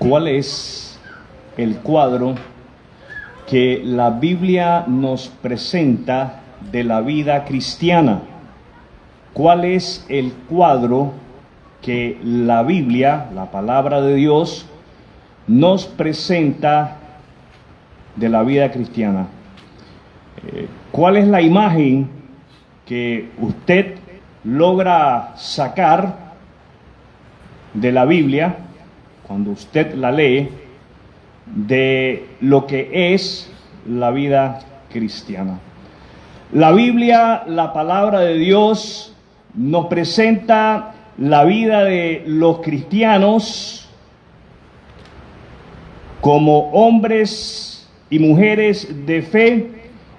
¿Cuál es el cuadro que la Biblia nos presenta de la vida cristiana? ¿Cuál es el cuadro que la Biblia, la palabra de Dios, nos presenta de la vida cristiana? ¿Cuál es la imagen que usted logra sacar de la Biblia cuando usted la lee de lo que es la vida cristiana? La Biblia, la palabra de Dios, nos presenta la vida de los cristianos como hombres y mujeres de fe,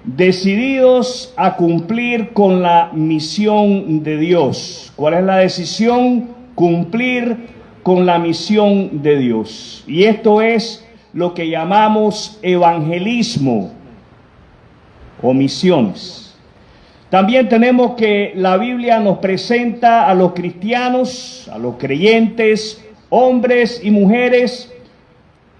decididos a cumplir con la misión de Dios. ¿Cuál es la decisión? Cumplir con la misión de Dios. Y esto es lo que llamamos evangelismo o misiones. También tenemos que la Biblia nos presenta a los cristianos, a los creyentes, hombres y mujeres,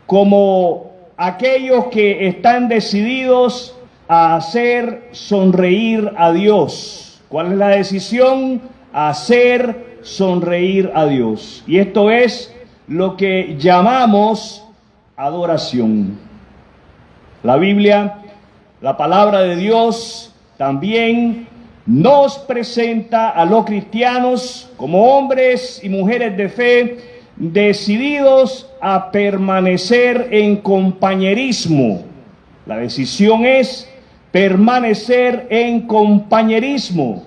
como aquellos que están decididos a hacer sonreír a Dios. ¿Cuál es la decisión? Hacer sonreír a Dios. Y esto es lo que llamamos adoración. La Biblia, la palabra de Dios, también nos presenta a los cristianos como hombres y mujeres de fe, decididos a permanecer en compañerismo. La decisión es permanecer en compañerismo.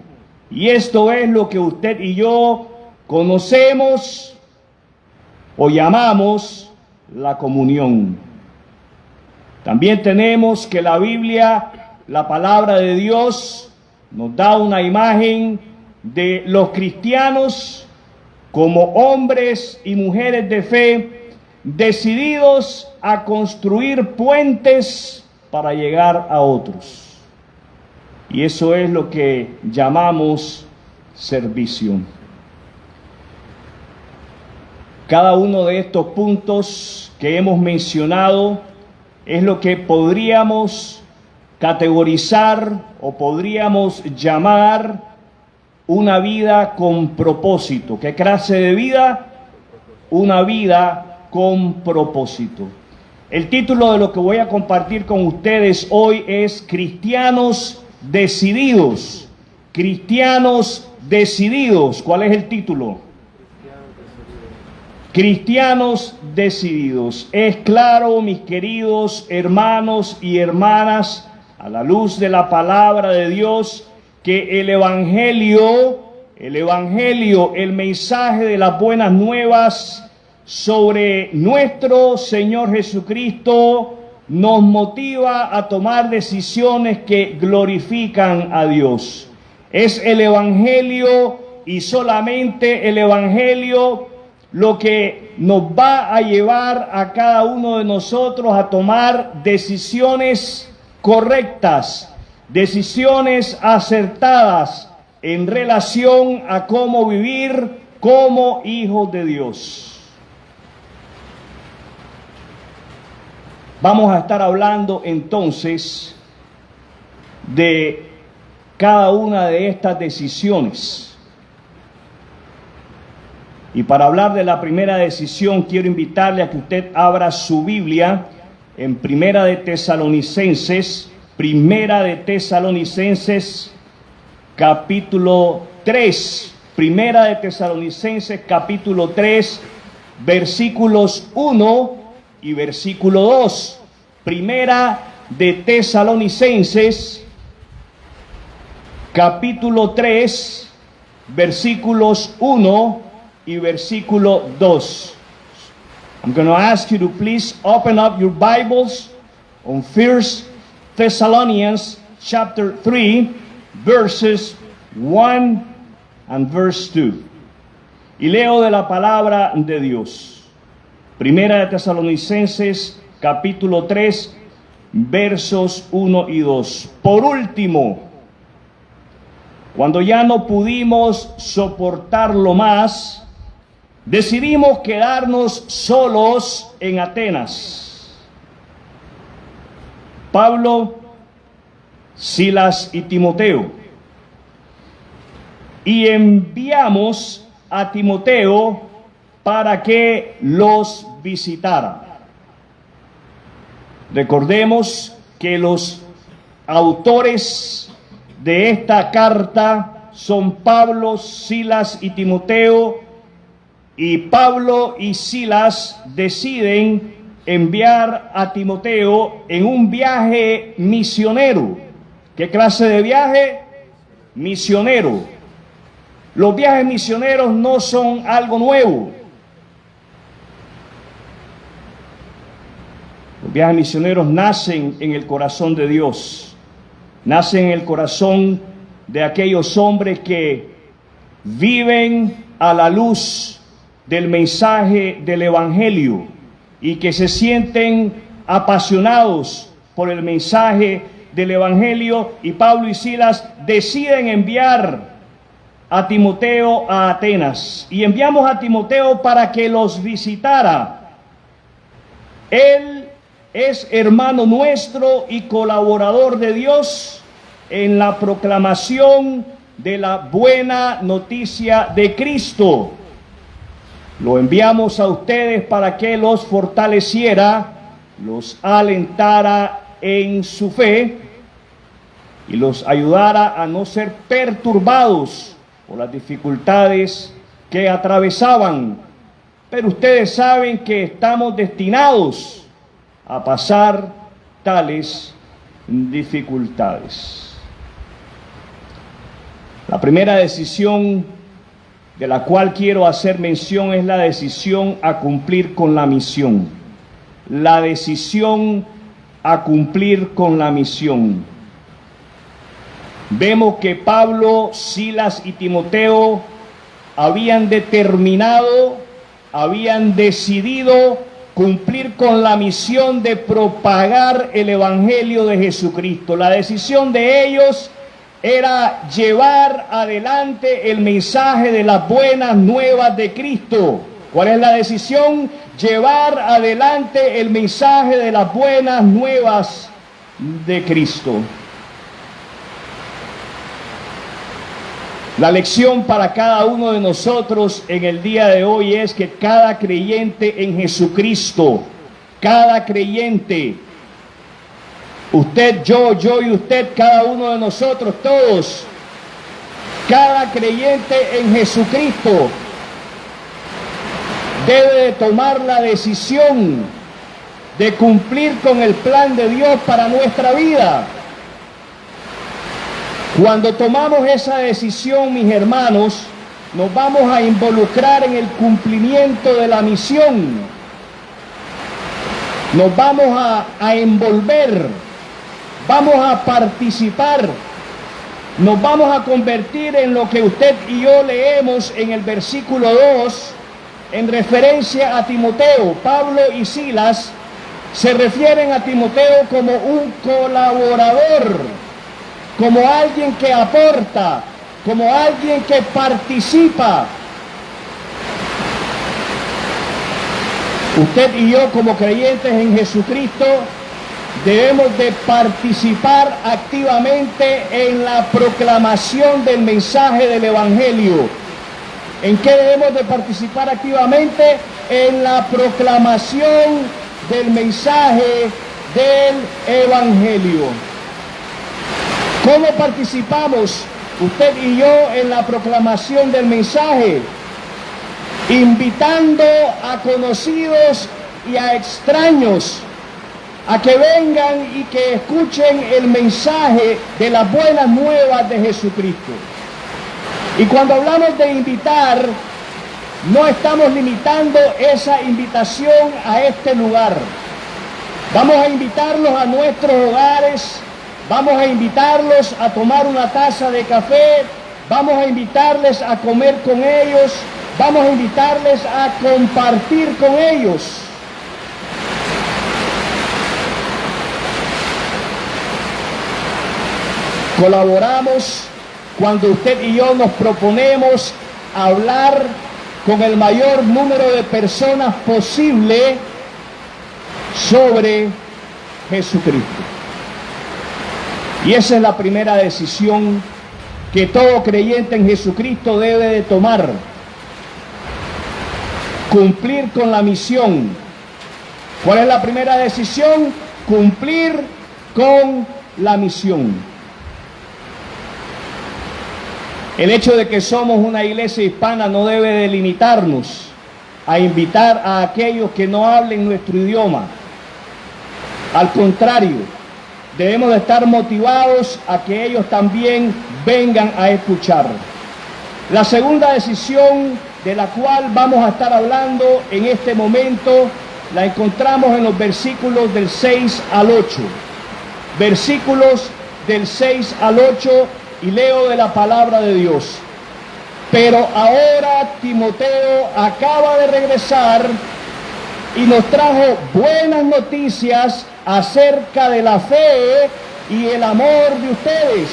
Y esto es lo que usted y yo conocemos o llamamos la comunión. También tenemos que la Biblia, la palabra de Dios, nos da una imagen de los cristianos como hombres y mujeres de fe, decididos a construir puentes para llegar a otros. Y eso es lo que llamamos servicio. Cada uno de estos puntos que hemos mencionado es lo que podríamos categorizar o podríamos llamar una vida con propósito. ¿Qué clase de vida? Una vida con propósito. El título de lo que voy a compartir con ustedes hoy es Cristianos Decididos. Cristianos Decididos. ¿Cuál es el título? Cristianos Decididos. Es claro, mis queridos hermanos y hermanas, a la luz de la palabra de Dios, que el Evangelio, el mensaje de las buenas nuevas sobre nuestro Señor Jesucristo, nos motiva a tomar decisiones que glorifican a Dios. Es el Evangelio y solamente el Evangelio lo que nos va a llevar a cada uno de nosotros a tomar decisiones correctas, decisiones acertadas en relación a cómo vivir como hijos de Dios. Vamos a estar hablando entonces de cada una de estas decisiones. Y para hablar de la primera decisión, quiero invitarle a que usted abra su Biblia en Primera de Tesalonicenses, capítulo 3. Primera de Tesalonicenses, capítulo 3, versículos 1 y versículo 2. Primera de Tesalonicenses, capítulo 3, versículos 1 y versículo 2. I'm going to ask you to please open up your Bibles on 1 Thessalonians chapter 3, verses 1 and verse 2. Y leo de la palabra de Dios. Primera de Tesalonicenses, capítulo 3, versos 1 y 2. Por último, cuando ya no pudimos soportarlo más, decidimos quedarnos solos en Atenas. Pablo, Silas y Timoteo. Y enviamos a Timoteo para que los visitara. Recordemos que los autores de esta carta son Pablo, Silas y Timoteo, y Pablo y Silas deciden enviar a Timoteo en un viaje misionero. ¿Qué clase de viaje? Misionero. Los viajes misioneros no son algo nuevo. Los viajes misioneros nacen en el corazón de Dios, nacen en el corazón de aquellos hombres que viven a la luz del mensaje del Evangelio y que se sienten apasionados por el mensaje del Evangelio, y Pablo y Silas deciden enviar a Timoteo a Atenas, y enviamos a Timoteo para que los visitara. Él es hermano nuestro y colaborador de Dios en la proclamación de la buena noticia de Cristo. Lo enviamos a ustedes para que los fortaleciera, los alentara en su fe y los ayudara a no ser perturbados por las dificultades que atravesaban. Pero ustedes saben que estamos destinados a pasar tales dificultades. La primera decisión de la cual quiero hacer mención es la decisión a cumplir con la misión. La decisión a cumplir con la misión. Vemos que Pablo, Silas y Timoteo habían determinado, habían decidido cumplir con la misión de propagar el Evangelio de Jesucristo. La decisión de ellos era llevar adelante el mensaje de las buenas nuevas de Cristo. ¿Cuál es la decisión? Llevar adelante el mensaje de las buenas nuevas de Cristo. La lección para cada uno de nosotros en el día de hoy es que cada creyente en Jesucristo, cada creyente, usted, yo y usted, cada uno de nosotros, todos, cada creyente en Jesucristo debe de tomar la decisión de cumplir con el plan de Dios para nuestra vida. Cuando tomamos esa decisión, mis hermanos, nos vamos a involucrar en el cumplimiento de la misión. Nos vamos a envolver, vamos a participar, nos vamos a convertir en lo que usted y yo leemos en el versículo 2, en referencia a Timoteo. Pablo y Silas se refieren a Timoteo como un colaborador, como alguien que aporta, como alguien que participa. Usted y yo, como creyentes en Jesucristo, debemos de participar activamente en la proclamación del mensaje del Evangelio. ¿En qué debemos de participar activamente? En la proclamación del mensaje del Evangelio. ¿Cómo participamos usted y yo en la proclamación del mensaje? Invitando a conocidos y a extraños a que vengan y que escuchen el mensaje de las buenas nuevas de Jesucristo. Y cuando hablamos de invitar, no estamos limitando esa invitación a este lugar. Vamos a invitarlos a nuestros hogares. Vamos a invitarlos a tomar una taza de café, vamos a invitarles a comer con ellos, vamos a invitarles a compartir con ellos. Colaboramos cuando usted y yo nos proponemos hablar con el mayor número de personas posible sobre Jesucristo. Y esa es la primera decisión que todo creyente en Jesucristo debe de tomar. Cumplir con la misión. ¿Cuál es la primera decisión? Cumplir con la misión. El hecho de que somos una iglesia hispana no debe de limitarnos a invitar a aquellos que no hablen nuestro idioma. Al contrario, debemos de estar motivados a que ellos también vengan a escuchar. La segunda decisión de la cual vamos a estar hablando en este momento la encontramos en los versículos del 6 al 8. Versículos del 6 al 8 y leo de la palabra de Dios. Pero ahora Timoteo acaba de regresar y nos trajo buenas noticias acerca de la fe y el amor de ustedes.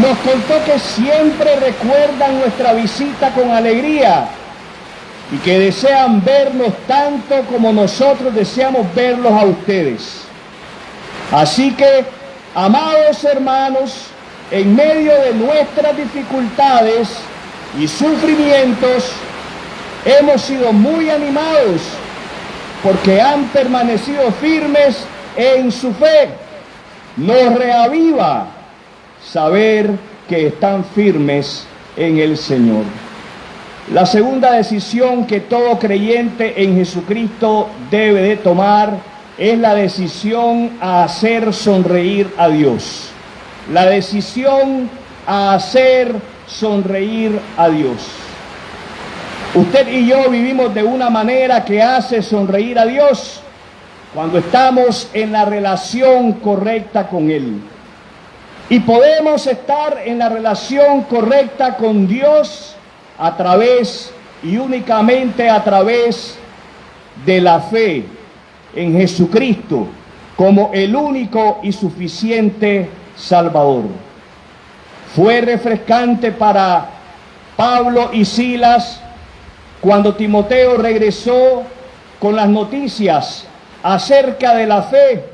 Nos contó que siempre recuerdan nuestra visita con alegría y que desean vernos tanto como nosotros deseamos verlos a ustedes. Así que, amados hermanos, en medio de nuestras dificultades y sufrimientos, hemos sido muy animados porque han permanecido firmes en su fe. Nos reaviva saber que están firmes en el Señor. La segunda decisión que todo creyente en Jesucristo debe de tomar es la decisión a hacer sonreír a Dios. La decisión a hacer sonreír a Dios. Usted y yo vivimos de una manera que hace sonreír a Dios cuando estamos en la relación correcta con Él. Y podemos estar en la relación correcta con Dios a través y únicamente a través de la fe en Jesucristo como el único y suficiente Salvador. Fue refrescante para Pablo y Silas cuando Timoteo regresó con las noticias acerca de la fe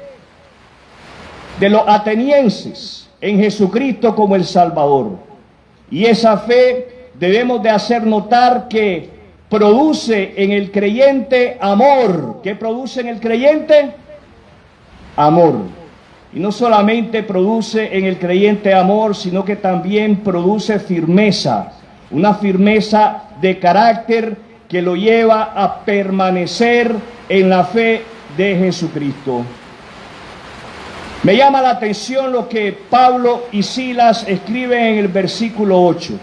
de los atenienses en Jesucristo como el Salvador. Y esa fe debemos de hacer notar que produce en el creyente amor. ¿Qué produce en el creyente? Amor. Y no solamente produce en el creyente amor, sino que también produce firmeza. Una firmeza de carácter que lo lleva a permanecer en la fe de Jesucristo. Me llama la atención lo que Pablo y Silas escriben en el versículo 8.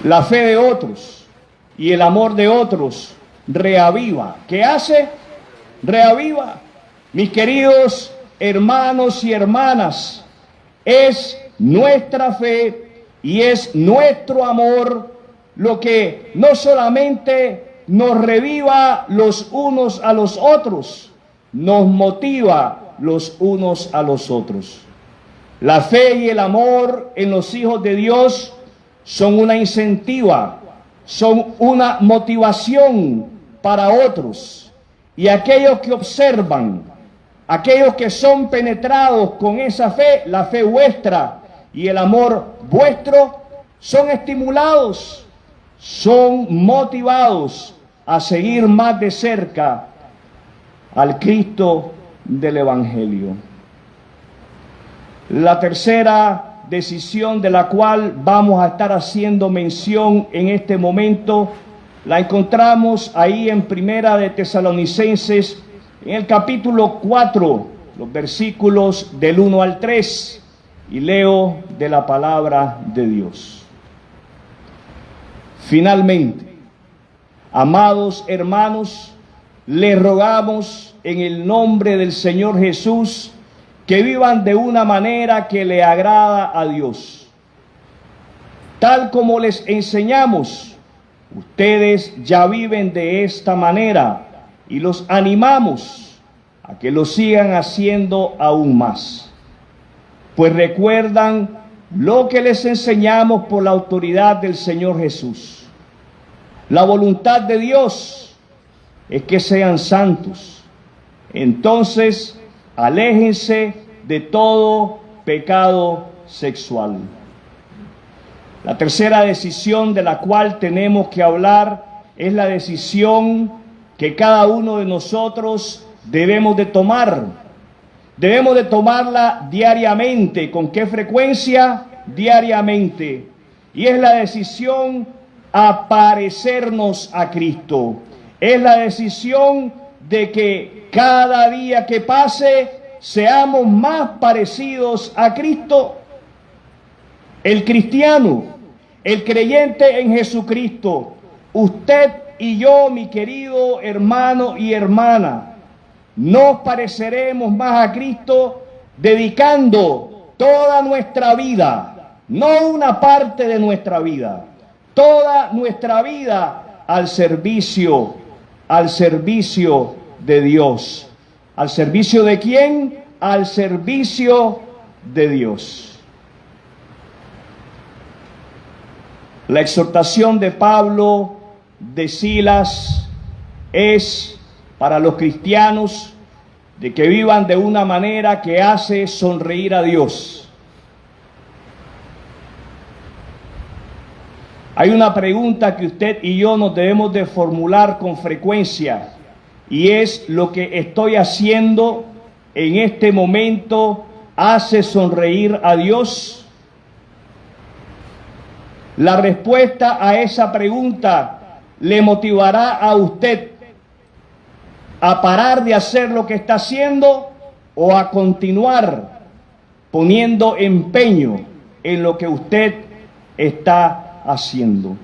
La fe de otros y el amor de otros reaviva. ¿Qué hace? Reaviva. Mis queridos hermanos y hermanas, es nuestra fe y es nuestro amor lo que no solamente nos reviva los unos a los otros, nos motiva los unos a los otros. La fe y el amor en los hijos de Dios son una incentiva, son una motivación para otros. Y aquellos que observan, aquellos que son penetrados con esa fe, la fe vuestra y el amor vuestro, son estimulados, son motivados a seguir más de cerca al Cristo del Evangelio. La tercera decisión de la cual vamos a estar haciendo mención en este momento, la encontramos ahí en Primera de Tesalonicenses, en el capítulo 4, los versículos del 1 al 3, y leo de la palabra de Dios. Finalmente, amados hermanos, les rogamos en el nombre del Señor Jesús que vivan de una manera que le agrada a Dios. Tal como les enseñamos, ustedes ya viven de esta manera y los animamos a que lo sigan haciendo aún más. Pues recuerdan lo que les enseñamos por la autoridad del Señor Jesús. La voluntad de Dios es que sean santos. Entonces, aléjense de todo pecado sexual. La tercera decisión de la cual tenemos que hablar es la decisión que cada uno de nosotros debemos de tomar. Debemos de tomarla diariamente. ¿Con qué frecuencia? Diariamente. Y es la decisión a parecernos a Cristo. Es la decisión de que cada día que pase seamos más parecidos a Cristo. El cristiano, el creyente en Jesucristo, usted y yo, mi querido hermano y hermana, nos pareceremos más a Cristo dedicando toda nuestra vida, no una parte de nuestra vida, toda nuestra vida al servicio de Dios. ¿Al servicio de quién? Al servicio de Dios. La exhortación de Pablo, de Silas, es para los cristianos de que vivan de una manera que hace sonreír a Dios. Hay una pregunta que usted y yo nos debemos de formular con frecuencia, y es: ¿lo que estoy haciendo en este momento hace sonreír a Dios? La respuesta a esa pregunta le motivará a usted a parar de hacer lo que está haciendo o a continuar poniendo empeño en lo que usted está haciendo.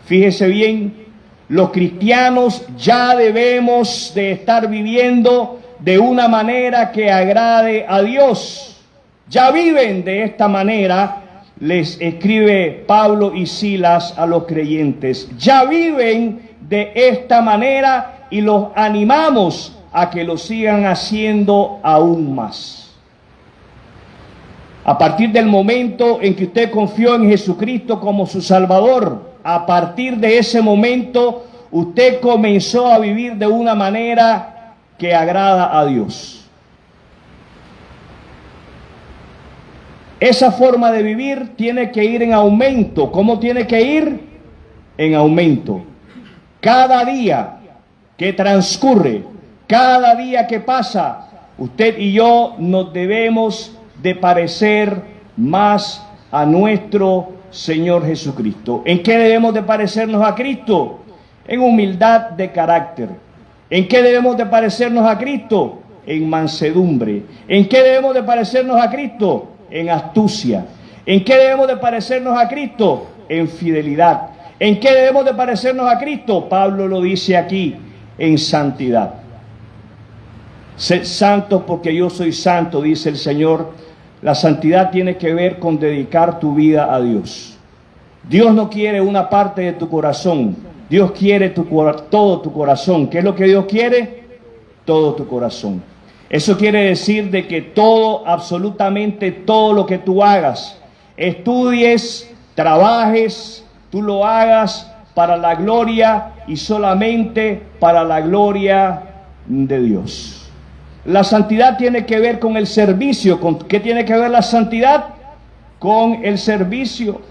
Fíjese bien, los cristianos ya debemos de estar viviendo de una manera que agrade a Dios. Ya viven de esta manera, les escribe Pablo y Silas a los creyentes. Ya viven de esta manera y los animamos a que lo sigan haciendo aún más. A partir del momento en que usted confió en Jesucristo como su Salvador, a partir de ese momento usted comenzó a vivir de una manera que agrada a Dios. Esa forma de vivir tiene que ir en aumento. ¿Cómo tiene que ir? En aumento. Cada día que transcurre, cada día que pasa, usted y yo nos debemos de parecer más a nuestro Señor Jesucristo. ¿En qué debemos de parecernos a Cristo? En humildad de carácter. ¿En qué debemos de parecernos a Cristo? En mansedumbre. ¿En qué debemos de parecernos a Cristo? En astucia. ¿En qué debemos de parecernos a Cristo? En fidelidad. ¿En qué debemos de parecernos a Cristo? Pablo lo dice aquí: en santidad. Sed santos porque yo soy santo, dice el Señor. La santidad tiene que ver con dedicar tu vida a Dios. Dios no quiere una parte de tu corazón. Dios quiere todo tu corazón. ¿Qué es lo que Dios quiere? Todo tu corazón. Eso quiere decir de que todo, absolutamente todo lo que tú hagas, estudies, trabajes, tú lo hagas para la gloria y solamente para la gloria de Dios. La santidad tiene que ver con el servicio. ¿Con qué tiene que ver la santidad? Con el servicio.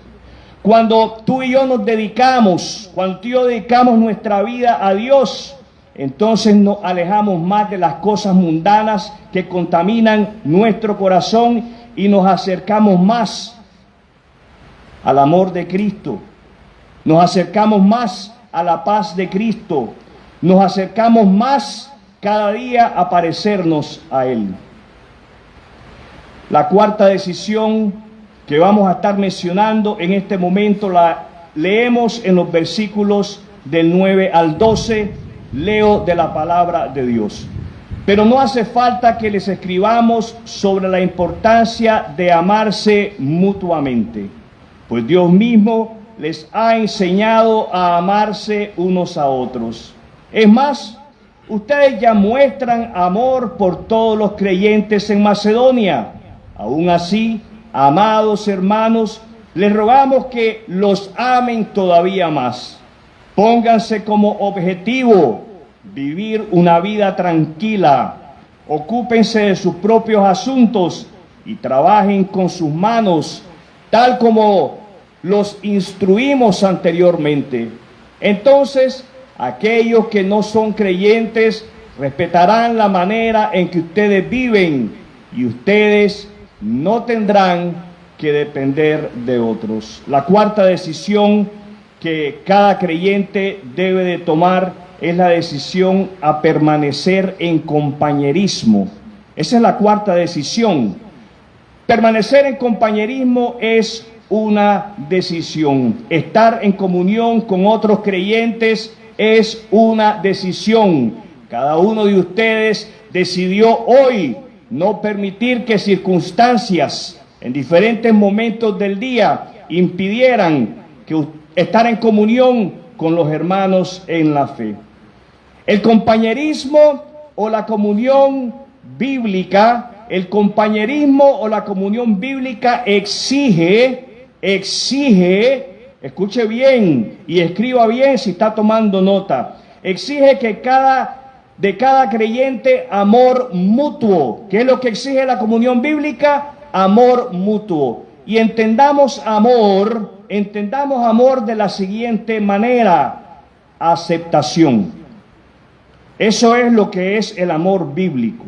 Cuando tú y yo nos dedicamos, cuando tú y yo dedicamos nuestra vida a Dios, entonces nos alejamos más de las cosas mundanas que contaminan nuestro corazón y nos acercamos más al amor de Cristo. Nos acercamos más a la paz de Cristo. Nos acercamos más cada día a parecernos a Él. La cuarta decisión que vamos a estar mencionando en este momento la leemos en los versículos del 9 al 12. Leo de la palabra de Dios. Pero no hace falta que les escribamos sobre la importancia de amarse mutuamente, pues Dios mismo les ha enseñado a amarse unos a otros. Es más, ustedes ya muestran amor por todos los creyentes en Macedonia. Aún así, amados hermanos, les rogamos que los amen todavía más. Pónganse como objetivo vivir una vida tranquila. Ocúpense de sus propios asuntos y trabajen con sus manos, tal como los instruimos anteriormente. Entonces, aquellos que no son creyentes respetarán la manera en que ustedes viven y ustedes no tendrán que depender de otros. La cuarta decisión que cada creyente debe de tomar es la decisión a permanecer en compañerismo. Esa es la cuarta decisión. Permanecer en compañerismo es una decisión. Estar en comunión con otros creyentes es una decisión. Cada uno de ustedes decidió hoy no permitir que circunstancias en diferentes momentos del día impidieran que estar en comunión con los hermanos en la fe. El compañerismo o la comunión bíblica, exige, escuche bien y escriba bien si está tomando nota, exige que de cada creyente amor mutuo. ¿Qué es lo que exige la comunión bíblica? Amor mutuo. Y entendamos amor de la siguiente manera: aceptación. Eso es lo que es el amor bíblico.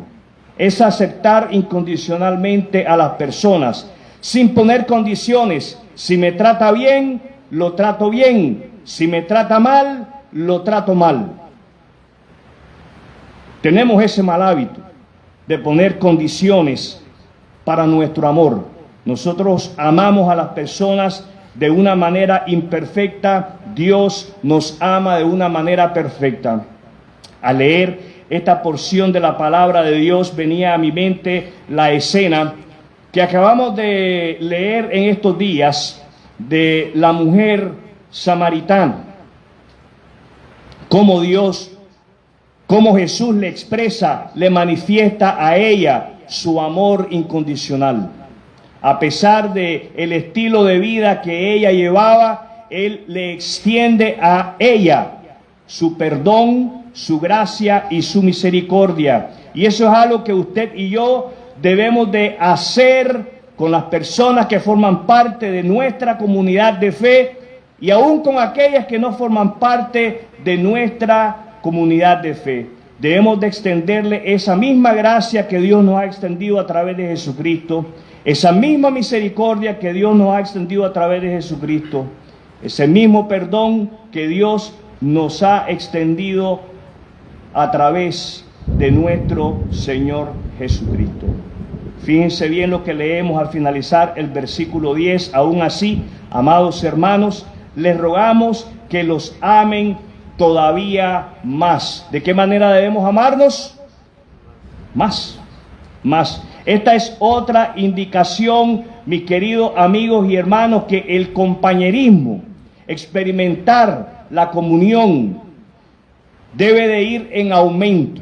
Es aceptar incondicionalmente a las personas, sin poner condiciones. Si me trata bien, lo trato bien. Si me trata mal, lo trato mal. Tenemos ese mal hábito de poner condiciones para nuestro amor. Nosotros amamos a las personas de una manera imperfecta. Dios nos ama de una manera perfecta. Al leer esta porción de la palabra de Dios, venía a mi mente la escena que acabamos de leer en estos días de la mujer samaritana. Cómo Jesús le expresa, le manifiesta a ella su amor incondicional. A pesar de el estilo de vida que ella llevaba, Él le extiende a ella su perdón, su gracia y su misericordia. Y eso es algo que usted y yo debemos de hacer con las personas que forman parte de nuestra comunidad de fe y aún con aquellas que no forman parte de nuestra comunidad de fe. Debemos de extenderle esa misma gracia que Dios nos ha extendido a través de Jesucristo, esa misma misericordia que Dios nos ha extendido a través de Jesucristo, ese mismo perdón que Dios nos ha extendido a través de nuestro Señor Jesucristo. Fíjense bien lo que leemos al finalizar el versículo 10. Aún así, amados hermanos, les rogamos que los amen todavía más. ¿De qué manera debemos amarnos? Más. Esta es otra indicación, mis queridos amigos y hermanos, que el compañerismo, experimentar la comunión, debe de ir en aumento.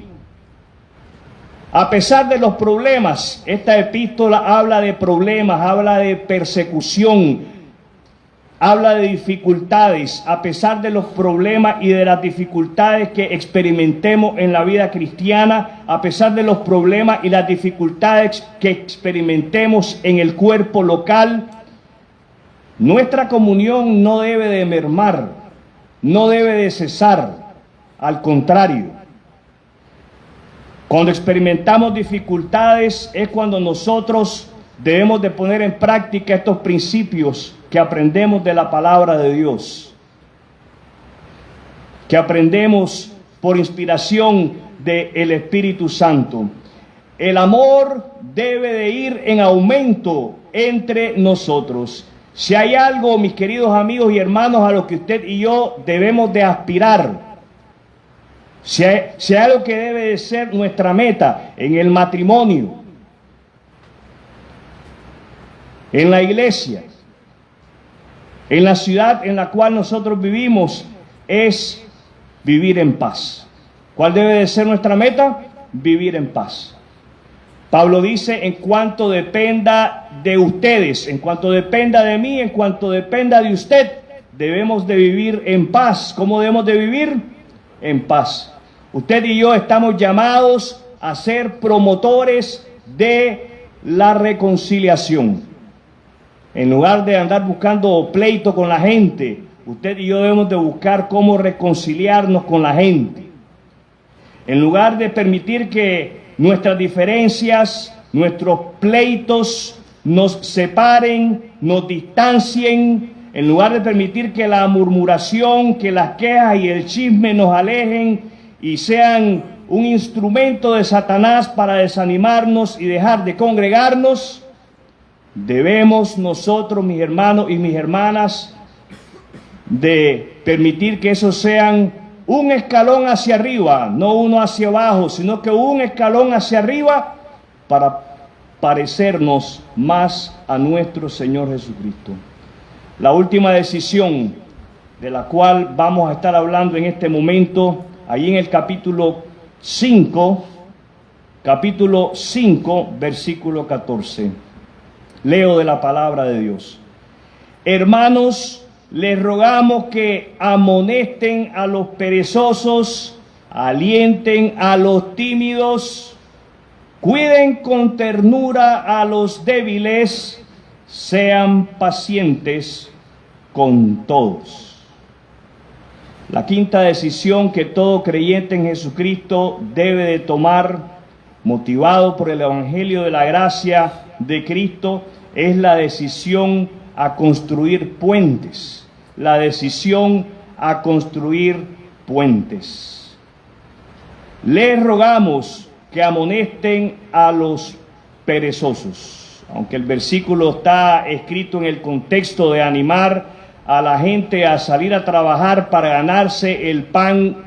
A pesar de los problemas, esta epístola habla de problemas, habla de persecución, habla de dificultades. A pesar de los problemas y de las dificultades que experimentemos en la vida cristiana, a pesar de los problemas y las dificultades que experimentemos en el cuerpo local, nuestra comunión no debe de mermar, no debe de cesar. Al contrario, cuando experimentamos dificultades es cuando nosotros debemos de poner en práctica estos principios que aprendemos de la palabra de Dios, que aprendemos por inspiración del Espíritu Santo. El amor debe de ir en aumento entre nosotros. Si hay algo, mis queridos amigos y hermanos, a lo que usted y yo debemos de aspirar, si hay algo que debe de ser nuestra meta en el matrimonio, en la iglesia, en la ciudad en la cual nosotros vivimos, es vivir en paz. ¿Cuál debe de ser nuestra meta? Vivir en paz. Pablo dice: en cuanto dependa de ustedes. En cuanto dependa de mí, en cuanto dependa de usted, debemos de vivir en paz. ¿Cómo debemos de vivir? En paz. Usted y yo estamos llamados a ser promotores de la reconciliación. En lugar de andar buscando pleito con la gente, usted y yo debemos de buscar cómo reconciliarnos con la gente. En lugar de permitir que nuestras diferencias, nuestros pleitos nos separen, nos distancien, en lugar de permitir que la murmuración, que las quejas y el chisme nos alejen y sean un instrumento de Satanás para desanimarnos y dejar de congregarnos, debemos nosotros, mis hermanos y mis hermanas, de permitir que esos sean un escalón hacia arriba, no uno hacia abajo, sino que un escalón hacia arriba para parecernos más a nuestro Señor Jesucristo. La última decisión de la cual vamos a estar hablando en este momento, ahí en el capítulo 5, versículo 14. Leo de la palabra de Dios. Hermanos, les rogamos que amonesten a los perezosos, alienten a los tímidos, cuiden con ternura a los débiles, sean pacientes con todos. La quinta decisión que todo creyente en Jesucristo debe de tomar, motivado por el Evangelio de la gracia de Cristo, es la decisión a construir puentes. La decisión a construir puentes. Les rogamos que amonesten a los perezosos. Aunque el versículo está escrito en el contexto de animar a la gente a salir a trabajar para ganarse el pan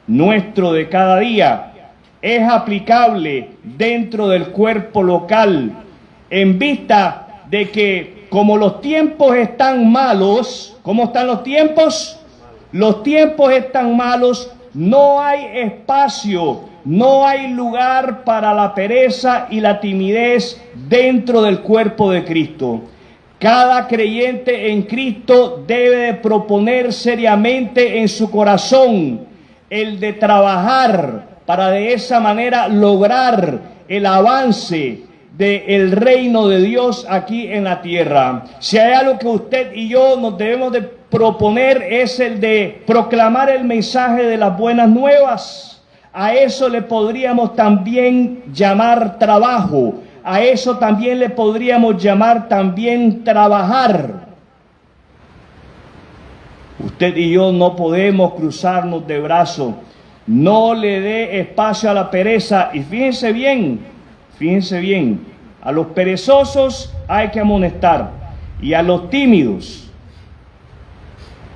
nuestro de cada día, es aplicable dentro del cuerpo local, en vista de que como los tiempos están malos, ¿cómo están los tiempos? Los tiempos están malos, no hay espacio, no hay lugar para la pereza y la timidez dentro del cuerpo de Cristo. Cada creyente en Cristo debe de proponer seriamente en su corazón el de trabajar para de esa manera lograr el avance del reino de Dios aquí en la tierra. Si hay algo que usted y yo nos debemos de proponer es el de proclamar el mensaje de las buenas nuevas. A eso le podríamos también llamar trabajo. A eso también le podríamos llamar también trabajar. Usted y yo no podemos cruzarnos de brazos. No le dé espacio a la pereza. Y fíjense bien, a los perezosos hay que amonestar y a los tímidos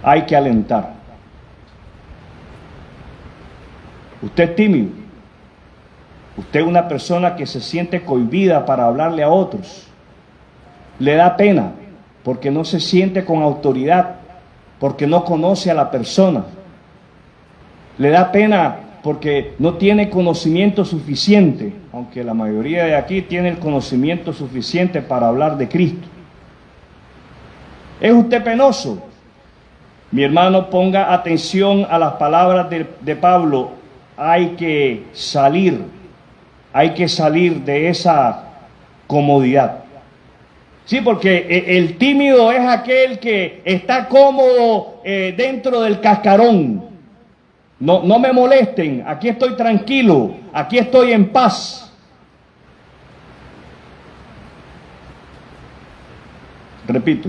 hay que alentar. Usted es tímido. Usted es una persona que se siente cohibida para hablarle a otros. Le da pena porque no se siente con autoridad, porque no conoce a la persona. Le da pena porque no tiene conocimiento suficiente, aunque la mayoría de aquí tiene el conocimiento suficiente para hablar de Cristo. ¿Es usted penoso? Mi hermano, ponga atención a las palabras de Pablo. Hay que salir de esa comodidad. Sí, porque el tímido es aquel que está cómodo dentro del cascarón. No me molesten, aquí estoy tranquilo, aquí estoy en paz. Repito,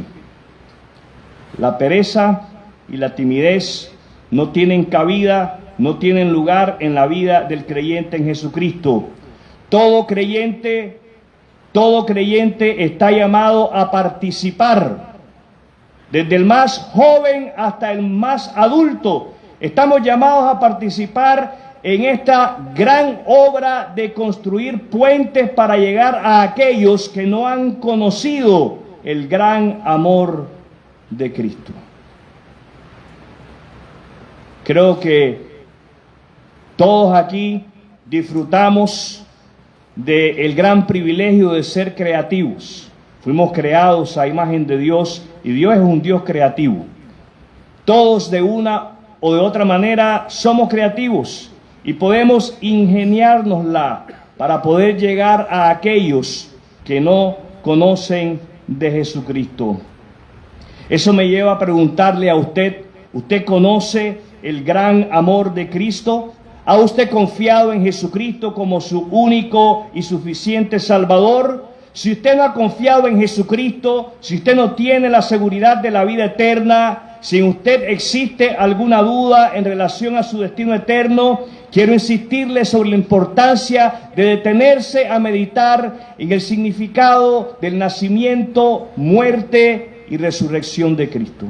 la pereza y la timidez no tienen cabida, no tienen lugar en la vida del creyente en Jesucristo. Todo creyente está llamado a participar, desde el más joven hasta el más adulto. Estamos llamados a participar en esta gran obra de construir puentes para llegar a aquellos que no han conocido el gran amor de Cristo. Creo que todos aquí disfrutamos del gran privilegio de ser creativos. Fuimos creados a imagen de Dios y Dios es un Dios creativo. Todos de una o de otra manera somos creativos y podemos ingeniárnosla para poder llegar a aquellos que no conocen de Jesucristo. Eso me lleva a preguntarle a usted, ¿usted conoce el gran amor de Cristo? ¿Ha usted confiado en Jesucristo como su único y suficiente Salvador? Si usted no ha confiado en Jesucristo, si usted no tiene la seguridad de la vida eterna, si en usted existe alguna duda en relación a su destino eterno, quiero insistirle sobre la importancia de detenerse a meditar en el significado del nacimiento, muerte y resurrección de Cristo.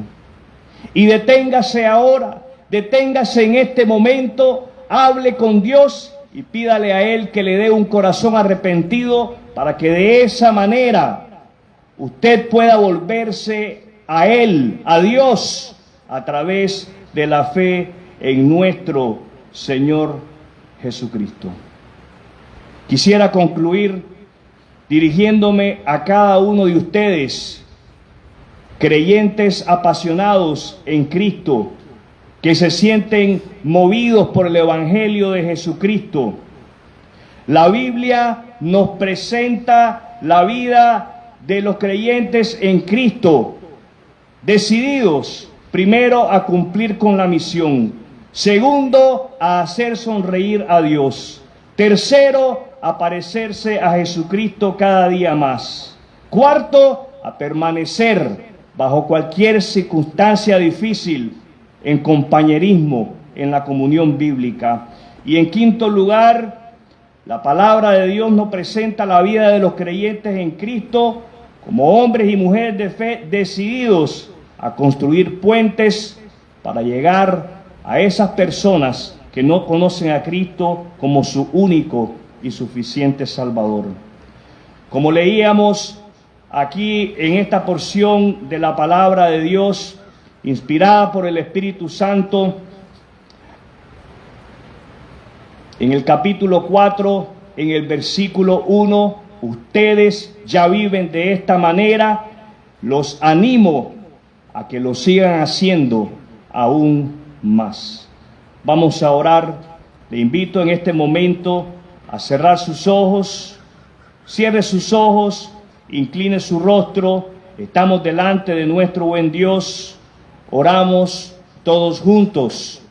Y deténgase ahora, deténgase en este momento, hable con Dios y pídale a Él que le dé un corazón arrepentido para que de esa manera usted pueda volverse a Él, a Dios, a través de la fe en nuestro Señor Jesucristo. Quisiera concluir dirigiéndome a cada uno de ustedes, creyentes apasionados en Cristo, que se sienten movidos por el Evangelio de Jesucristo. La Biblia nos presenta la vida de los creyentes en Cristo, decididos, primero, a cumplir con la misión. Segundo, a hacer sonreír a Dios. Tercero, a parecerse a Jesucristo cada día más. Cuarto, a permanecer bajo cualquier circunstancia difícil en compañerismo, en la comunión bíblica. Y en quinto lugar, la palabra de Dios nos presenta la vida de los creyentes en Cristo como hombres y mujeres de fe decididos a construir puentes para llegar a esas personas que no conocen a Cristo como su único y suficiente Salvador. Como leíamos aquí en esta porción de la palabra de Dios, inspirada por el Espíritu Santo, en el capítulo 4, en el versículo 1, ustedes ya viven de esta manera, los animo a que lo sigan haciendo aún más. Vamos a orar. Le invito en este momento a cerrar sus ojos, cierre sus ojos, incline su rostro. Estamos delante de nuestro buen Dios. Oramos todos juntos.